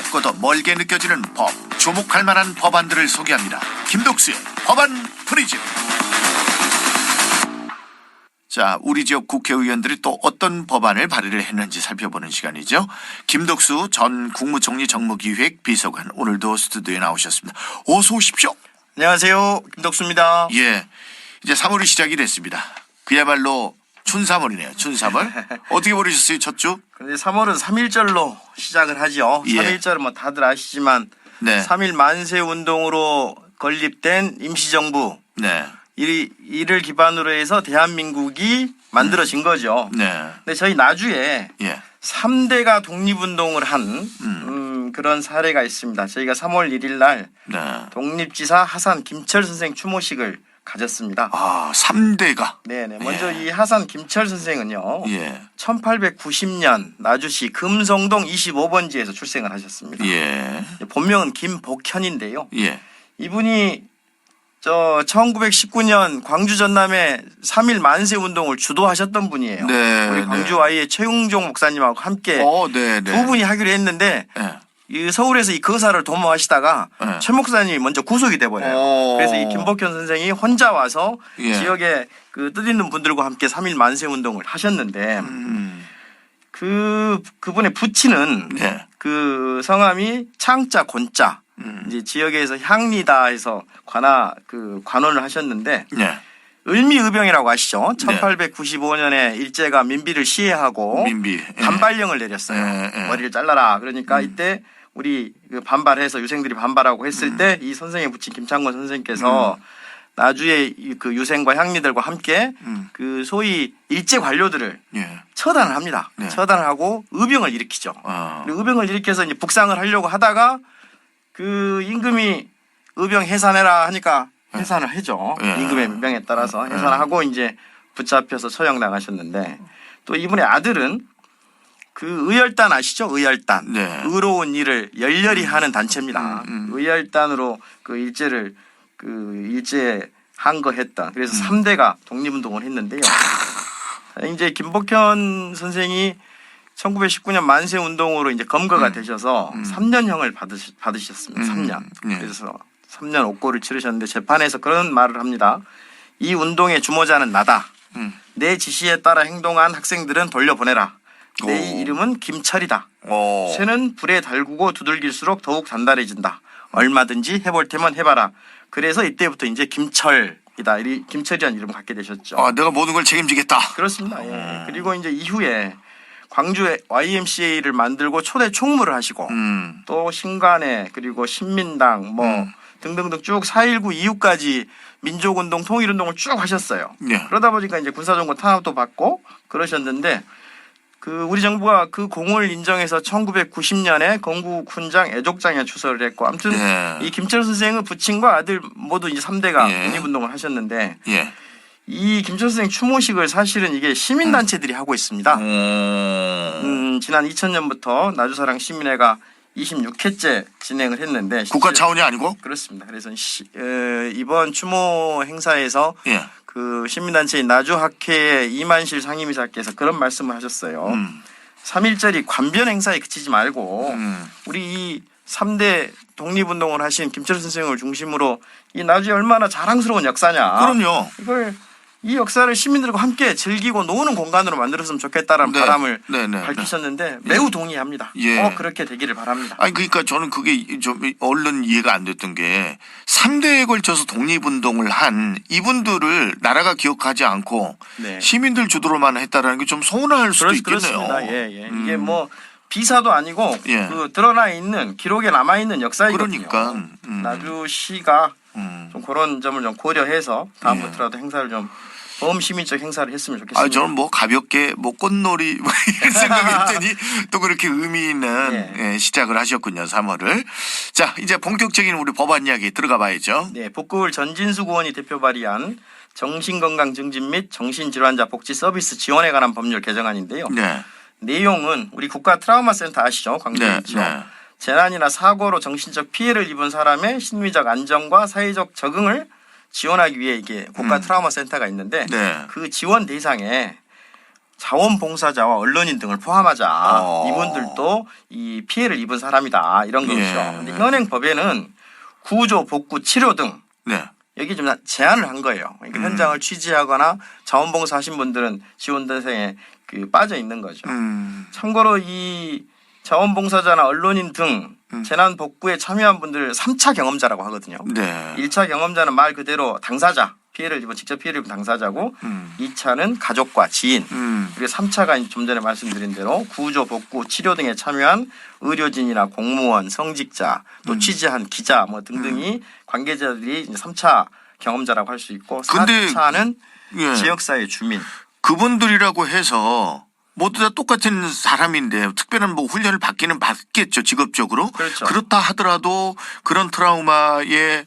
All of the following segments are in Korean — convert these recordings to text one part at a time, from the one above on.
가깝고도 멀게 느껴지는 법, 주목할 만한 법안들을 소개합니다. 김독수의 법안 프리즘. 자, 우리 지역 국회의원들이 또 어떤 법안을 발의를 했는지 살펴보는 시간이죠. 김독수 전 국무총리 정무기획 비서관, 오늘도 스튜디오에 나오셨습니다. 어서 오십시오. 안녕하세요. 김덕수입니다. 예, 이제 3월이 시작이 됐습니다. 그야말로 춘3월이네요. 춘3월. 어떻게 보내셨어요, 첫 주? 근데 3월은 3.1절로 시작을 하죠. 예. 3.1절은 뭐 다들 아시지만 네. 3.1 만세 운동으로 건립된 임시정부. 네. 이를 기반으로 해서 대한민국이 만들어진 거죠. 네. 근데 저희 나주에 예. 3대가 독립운동을 한 그런 사례가 있습니다. 저희가 3월 1일 날 네. 독립지사 하산 김철 선생 추모식을 가졌습니다. 아, 3대가. 네네. 먼저 예. 이 하산 김철 선생은요. 예. 1890년 나주시 금성동 25번지에서 출생을 하셨습니다. 예. 본명은 김복현인데요. 예. 이분이 1919년 광주 전남에 3.1 만세 운동을 주도하셨던 분이에요. 네. 우리 광주 아이의 최웅종 목사님하고 함께 네, 네. 두 분이 하기로 했는데 예. 이 서울에서 이 거사를 도모하시다가 네. 최 목사님이 먼저 구속이 돼버려요. 그래서 이 김복현 선생이 혼자 와서 예. 지역에 그 뜻있는 분들과 함께 3.1 만세 운동을 하셨는데 그분의 부친은 네. 그 성함이 창자 곤자 이제 지역에서 향리다 해서 관원을 하셨는데 네. 을미의병이라고 아시죠? 네. 1895년에 일제가 민비를 시해하고 민비. 예. 반발령을 내렸어요. 예. 머리를 잘라라. 그러니까 이때 우리 그 반발해서 유생들이 반발하고 했을 때 이 선생의 부친 김창건 선생께서 나주의 그 유생과 향리들과 함께 그 소위 일제 관료들을 예. 처단을 합니다. 네. 처단을 하고 의병을 일으키죠. 아. 그리고 의병을 일으켜서 이제 북상을 하려고 하다가 그 임금이 의병 해산해라 하니까 해산을 해죠. 예. 임금의 명에 따라서 해산을 하고 이제 붙잡혀서 처형 나가셨는데 또 이분의 아들은 그 의열단 아시죠? 의열단. 네. 의로운 일을 열렬히 하는 단체입니다. 의열단으로 그 일제를 항거했던 그래서 3대가 독립운동을 했는데요. 이제 김복현 선생이 1919년 만세 운동으로 이제 검거가 되셔서 3년형을 받으셨습니다. 3년. 네. 그래서 3년 옥고를 치르셨는데 재판에서 그런 말을 합니다. 이 운동의 주모자는 나다. 내 지시에 따라 행동한 학생들은 돌려보내라. 내 이름은 김철이다. 쇠는 불에 달구고 두들길수록 더욱 단단해진다. 얼마든지 해볼 테면 해봐라. 그래서 이때부터 이제 김철이다. 김철이라는 이름을 갖게 되셨죠. 아, 내가 모든 걸 책임지겠다. 그렇습니다. 예. 그리고 이제 이후에 광주에 YMCA를 만들고 초대 총무를 하시고 또 신관회 그리고 신민당 뭐 등등등 쭉 4.19 이후까지 민족운동 통일운동을 쭉 하셨어요. 예. 그러다 보니까 이제 군사정권 탄압도 받고 그러셨는데 그 우리 정부가 그 공을 인정해서 1990년에 건국훈장 애족장에 추서를 했고 아무튼 예. 이 김철 선생의 부친과 아들 모두 이제 3대가 예. 독립운동을 하셨는데 예. 이 김철 선생 추모식을 사실은 이게 시민단체들이 하고 있습니다. 지난 2000년부터 나주사랑 시민회가 26회째 진행을 했는데 국가 차원이 아니고? 그렇습니다. 그래서 이번 추모 행사에서 예. 그 시민단체인 나주학회의 이만실 상임이사께서 그런 말씀을 하셨어요. 3.1절이 관변 행사에 그치지 말고 우리 이 3대 독립운동을 하신 김철 선생을 중심으로 이 나주에 얼마나 자랑스러운 역사냐. 그럼요. 이걸 이 역사를 시민들과 함께 즐기고 노는 공간으로 만들었으면 좋겠다라는 네. 바람을 네. 밝히셨는데 매우 동의합니다. 예. 그렇게 되기를 바랍니다. 아니, 그러니까 저는 그게 좀 얼른 이해가 안 됐던 게 3대에 걸쳐서 독립운동을 한 이분들을 나라가 기억하지 않고 네. 시민들 주도로만 했다라는 게 좀 서운할 수도 있겠네요. 그렇습니다. 예. 이게 뭐 비사도 아니고 예. 그 드러나 있는 기록에 남아 있는 역사이거든요. 그러니까 나주시가 좀 그런 점을 좀 고려해서 다음부터라도 행사를 좀 범시민적 행사를 했으면 좋겠습니다. 아, 저는 뭐 가볍게 뭐 꽃놀이 뭐 이런 생각했더니 또 그렇게 의미 있는 예, 시작을 하셨군요. 3월을. 자, 이제 본격적인 우리 법안 이야기 들어가 봐야죠. 네, 복구울 전진수 의원이 대표 발의한 정신건강 증진 및 정신질환자 복지 서비스 지원에 관한 법률 개정안인데요. 네. 내용은 우리 국가 트라우마 센터 아시죠? 광주에 있죠. 네. 재난이나 사고로 정신적 피해를 입은 사람의 심리적 안정과 사회적 적응을 지원하기 위해 이게 국가 트라우마 센터가 있는데 네. 그 지원 대상에 자원봉사자와 언론인 등을 포함하자. 이분들도 이 피해를 입은 사람이다. 이런 거죠. 근데 현행 법에는 구조, 복구, 치료 등 여기 좀 제한을 한 거예요. 그러니까 현장을 취재하거나 자원봉사 하신 분들은 지원 대상에 빠져 있는 거죠. 참고로 이 자원봉사자나 언론인 등 재난 복구에 참여한 분들 3차 경험자라고 하거든요. 1차 경험자는 말 그대로 당사자, 직접 피해를 입은 당사자고 2차는 가족과 지인, 그리고 3차가 좀 전에 말씀드린 대로 구조, 복구, 치료 등에 참여한 의료진이나 공무원, 성직자, 또 취재한 기자 뭐 등등이 관계자들이 이제 3차 경험자라고 할 수 있고 4차는 지역사회 주민. 그분들이라고 해서 모두 다 똑같은 사람인데 특별한 뭐 훈련을 받기는 받겠죠, 직업적으로. 그렇죠. 그렇다 하더라도 그런 트라우마에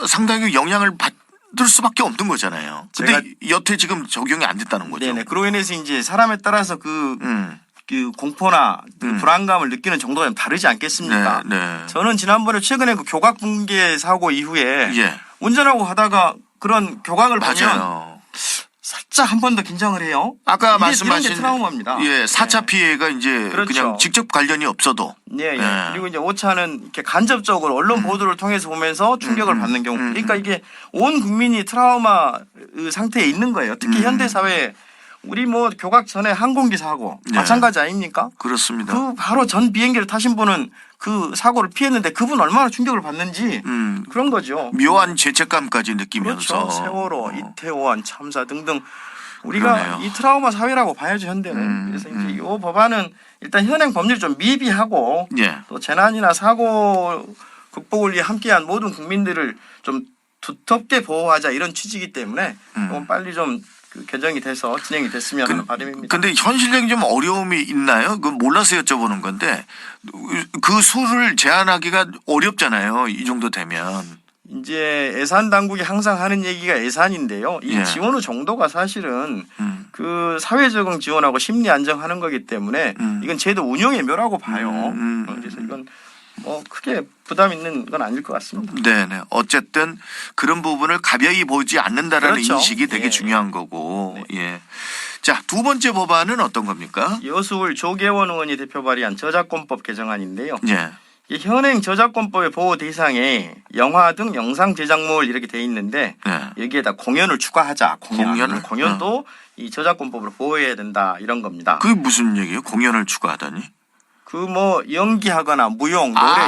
상당히 영향을 받을 수밖에 없는 거잖아요. 근데 여태 지금 적용이 안 됐다는 거죠. 네네. 그로 인해서 이제 사람에 따라서 그 공포나 그 불안감을 느끼는 정도가 좀 다르지 않겠습니까? 저는 지난번에 최근에 그 교각 붕괴 사고 이후에 운전하고 하다가 그런 교각을 보면 살짝 한 번 더 긴장을 해요. 아까 이런 말씀하신 게 트라우마입니다. 4차 피해가 이제 그렇죠. 그냥 직접 관련이 없어도. 그리고 이제 5차는 이렇게 간접적으로 언론 보도를 통해서 보면서 충격을 받는 경우. 그러니까 이게 온 국민이 트라우마 상태에 있는 거예요. 특히 현대 사회에 우리 뭐 교각 전에 항공기 사고 마찬가지 아닙니까? 그렇습니다. 그 바로 전 비행기를 타신 분은 그 사고를 피했는데 그분 얼마나 충격을 받는지 그런 거죠. 묘한 죄책감까지 느끼면서. 그렇죠. 세월호, 이태원 참사 등등 우리가 이 트라우마 사회라고 봐야죠, 현대는. 그래서 이제 이 법안은 일단 현행 법률이 좀 미비하고 또 재난이나 사고 극복을 위해 함께한 모든 국민들을 좀 두텁게 보호하자 이런 취지이기 때문에 빨리 좀 개정이 돼서 진행이 됐으면 하는 바람입니다. 근데 현실적인 좀 어려움이 있나요? 그 몰라서 여쭤보는 건데 그 수를 제한하기가 어렵잖아요. 이 정도 되면. 이제 예산 당국이 항상 하는 얘기가 예산인데요. 이 지원의 정도가 사실은 그 사회 적응 지원하고 심리 안정하는 거기 때문에 이건 제도 운영의 묘라고 봐요. 그래서 이건 뭐 크게 부담 있는 건 아닐 것 같습니다. 네네. 어쨌든 그런 부분을 가벼이 보지 않는다라는 인식이 되게 중요한 거고. 자, 두 번째 법안은 어떤 겁니까? 여수울 조계원 의원이 대표 발의한 저작권법 개정안인데요. 이 현행 저작권법의 보호 대상에 영화 등 영상 제작물 이렇게 돼 있는데 여기에다 공연을 추가하자. 공연도 이 저작권법으로 보호해야 된다 이런 겁니다. 그게 무슨 얘기예요? 공연을 추가하다니? 그 뭐 연기하거나 무용, 노래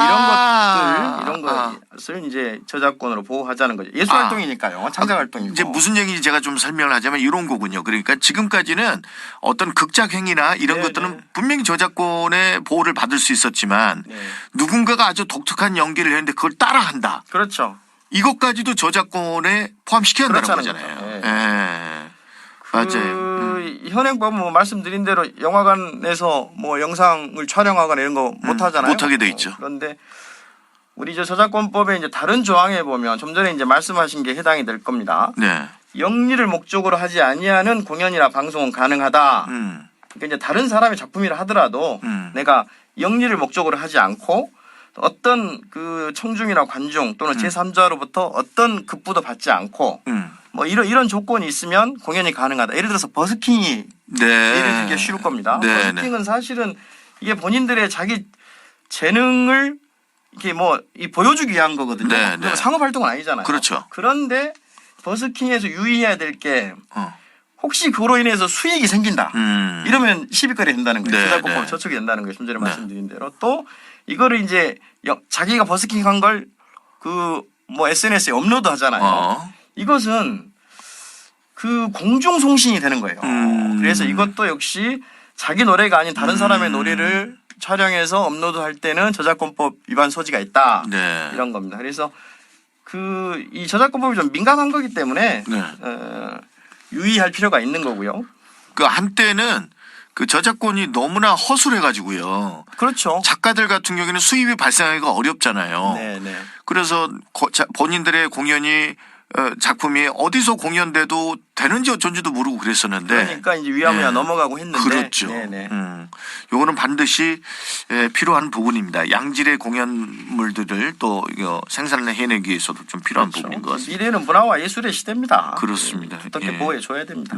이런 것을 이제 저작권으로 보호하자는 거죠. 예술 활동이니까요. 창작 활동이고. 이제 무슨 얘기인지 제가 좀 설명을 하자면 이런 거군요. 그러니까 지금까지는 어떤 극작 행위나 이런 것들은 분명히 저작권의 보호를 받을 수 있었지만 누군가가 아주 독특한 연기를 했는데 그걸 따라한다. 그렇죠. 이것까지도 저작권에 포함시켜야 한다는 거잖아요. 맞아요. 현행법은 뭐 말씀드린 대로 영화관에서 뭐 영상을 촬영하거나 이런 거 못 하잖아요. 못 하게 돼 있죠. 그런데 우리 저작권법에 이제 다른 조항에 보면 좀 전에 이제 말씀하신 게 해당이 될 겁니다. 영리를 목적으로 하지 아니하는 공연이나 방송은 가능하다. 그러니까 이제 다른 사람의 작품이라 하더라도 내가 영리를 목적으로 하지 않고 어떤 그 청중이나 관중 또는 제3자로부터 어떤 급부도 받지 않고 뭐 이런 조건이 있으면 공연이 가능하다. 예를 들어서 버스킹이 예를 들기 쉬울 겁니다. 버스킹은 사실은 이게 본인들의 자기 재능을 이렇게 뭐 보여주기 위한 거거든요. 상업 활동은 아니잖아요. 그렇죠. 그런데 버스킹에서 유의해야 될 게 혹시 그로 인해서 수익이 생긴다. 이러면 시비거리 된다는 거예요. 저작권법 저촉이 된다는 거예요. 좀 전에 말씀드린 대로. 또 이거를 이제 자기가 버스킹한 걸 그 뭐 SNS에 업로드 하잖아요. 이것은 그 공중송신이 되는 거예요. 그래서 이것도 역시 자기 노래가 아닌 다른 사람의 노래를 촬영해서 업로드할 때는 저작권법 위반 소지가 있다. 이런 겁니다. 그래서 이 저작권법이 좀 민감한 거기 때문에 유의할 필요가 있는 거고요. 그 한때는 그 저작권이 너무나 허술해가지고요. 그렇죠. 작가들 같은 경우에는 수입이 발생하기가 어렵잖아요. 그래서 본인들의 공연이 작품이 어디서 공연돼도 되는지 어쩐지도 모르고 그랬었는데. 그러니까 이제 위아무야 넘어가고 했는데. 그렇죠. 요거는 반드시 필요한 부분입니다. 양질의 공연물들을 또 생산을 해내기 위해서도 좀 필요한 부분인 것 같습니다. 미래는 문화와 예술의 시대입니다. 그렇습니다. 어떻게 보호해 줘야 됩니다.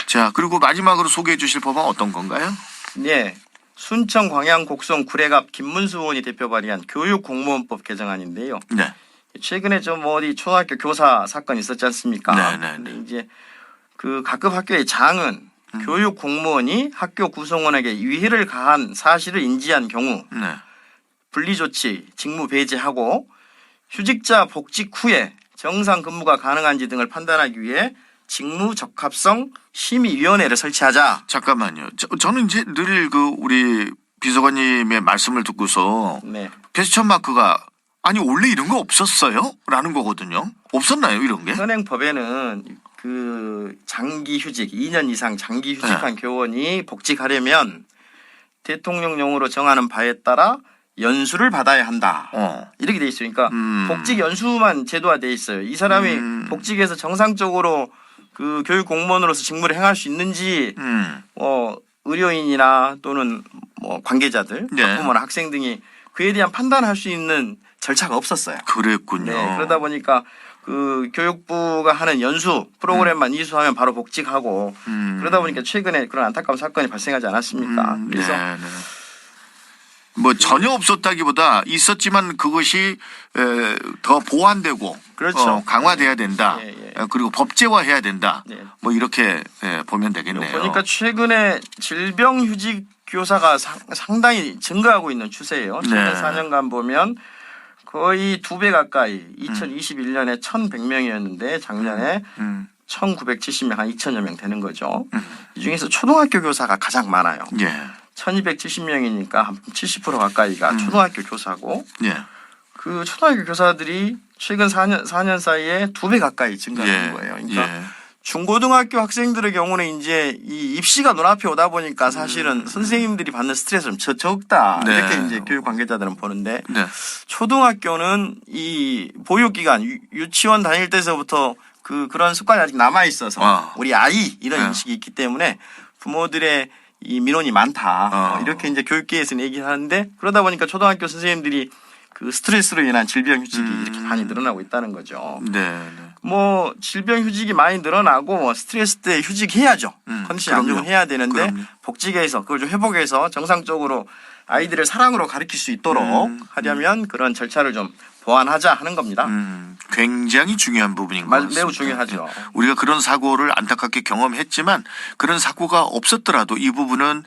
자, 그리고 마지막으로 소개해 주실 법은 어떤 건가요? 네. 순천 광양 곡성 구례갑 김문수 의원이 대표 발의한 교육공무원법 개정안인데요. 네. 최근에 좀 어디 초등학교 교사 사건 있었지 않습니까? 네. 근데 이제 그 각급 학교의 장은 교육 공무원이 학교 구성원에게 위해를 가한 사실을 인지한 경우 네. 분리조치, 직무 배제하고 휴직자 복직 후에 정상 근무가 가능한지 등을 판단하기 위해 직무 적합성 심의위원회를 설치하자. 잠깐만요. 저는 이제 늘 그 우리 비서관님의 말씀을 듣고서 네. 퀘스천 마크가 아니 원래 이런 거 없었어요? 라는 거거든요. 없었나요 이런 게? 현행법에는 그 장기 휴직, 2년 이상 장기 휴직한 교원이 복직하려면 대통령령으로 정하는 바에 따라 연수를 받아야 한다. 이렇게 돼 있어요. 그러니까 복직 연수만 제도화돼 있어요. 이 사람이 복직해서 정상적으로 그 교육 공무원으로서 직무를 행할 수 있는지 의료인이나 또는 뭐 관계자들, 네. 학부모나 학생 등이 그에 대한 판단할 수 있는 절차가 없었어요. 그랬군요. 네, 그러다 보니까 그 교육부가 하는 연수 프로그램만 이수하면 바로 복직하고 그러다 보니까 최근에 그런 안타까운 사건이 발생하지 않았습니까? 그래서 뭐 전혀 없었다기보다 있었지만 그것이 더 보완되고 그렇죠. 강화돼야 된다. 예. 그리고 법제화해야 된다. 네. 뭐 이렇게 보면 되겠네요. 보니까 최근에 질병휴직 교사가 상당히 증가하고 있는 추세예요. 최근 네. 4년간 보면 거의 2배 가까이 2021년에 1,100명이었는데 작년에 1,970명, 한 2,000여 명 되는 거죠. 이 중에서 초등학교 교사가 가장 많아요. 예. 1,270명이니까 한 70% 가까이가 초등학교 교사고 예. 그 초등학교 교사들이 최근 4년 사이에 2배 가까이 증가한 거예요. 그러니까 중고등학교 학생들의 경우는 이제 이 입시가 눈앞에 오다 보니까 사실은 선생님들이 받는 스트레스는 적다. 네. 이렇게 이제 교육 관계자들은 보는데 네. 초등학교는 이 보육기관 유치원 다닐 때서부터 그런 습관이 아직 남아 있어서 우리 아이 이런 인식이 있기 때문에 부모들의 이 민원이 많다. 이렇게 이제 교육계에서는 얘기를 하는데 그러다 보니까 초등학교 선생님들이 그 스트레스로 인한 질병휴직이 이렇게 많이 늘어나고 있다는 거죠. 네. 뭐 질병휴직이 많이 늘어나고 스트레스 때 휴직해야죠. 컨디션이 안 좋으면 해야 되는데 복직해서 그걸 좀 회복해서 정상적으로 아이들을 사랑으로 가르칠 수 있도록 하려면 그런 절차를 좀 보완하자 하는 겁니다. 굉장히 중요한 부분인 것 같습니다. 매우 중요하죠. 우리가 그런 사고를 안타깝게 경험했지만 그런 사고가 없었더라도 이 부분은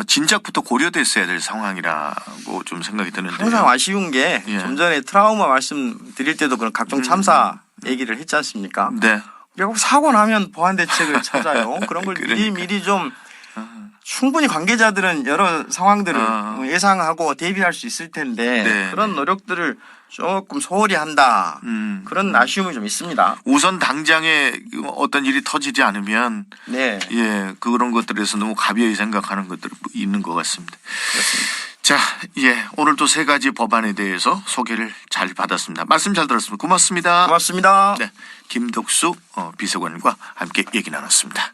진작부터 고려됐어야 될 상황이라고 좀 생각이 드는데요. 항상 아쉬운 게 좀 전에 트라우마 말씀드릴 때도 그런 각종 참사 얘기를 했지 않습니까? 네. 결국 사고 나면 보완 대책을 찾아요. 그런 걸 그러니까. 미리 좀 충분히 관계자들은 여러 상황들을 예상하고 대비할 수 있을 텐데 그런 노력들을 조금 소홀히 한다. 그런 아쉬움이 좀 있습니다. 우선 당장에 어떤 일이 터지지 않으면 네. 그런 것들에서 너무 가벼이 생각하는 것들이 있는 것 같습니다. 그렇습니다. 자, 오늘 또 3가지 법안에 대해서 소개를 잘 받았습니다. 말씀 잘 들었습니다. 고맙습니다. 고맙습니다. 네, 김덕수 비서관과 함께 얘기 나눴습니다.